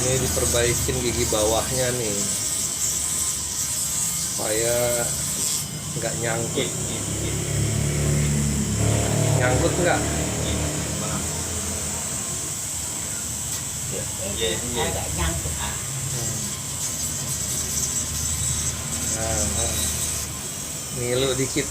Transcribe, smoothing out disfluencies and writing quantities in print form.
Ini diperbaikin gigi bawahnya nih supaya nggak nyangkut. Nyangkut nggak? Agak nyangkut. Nah, ngilu dikit.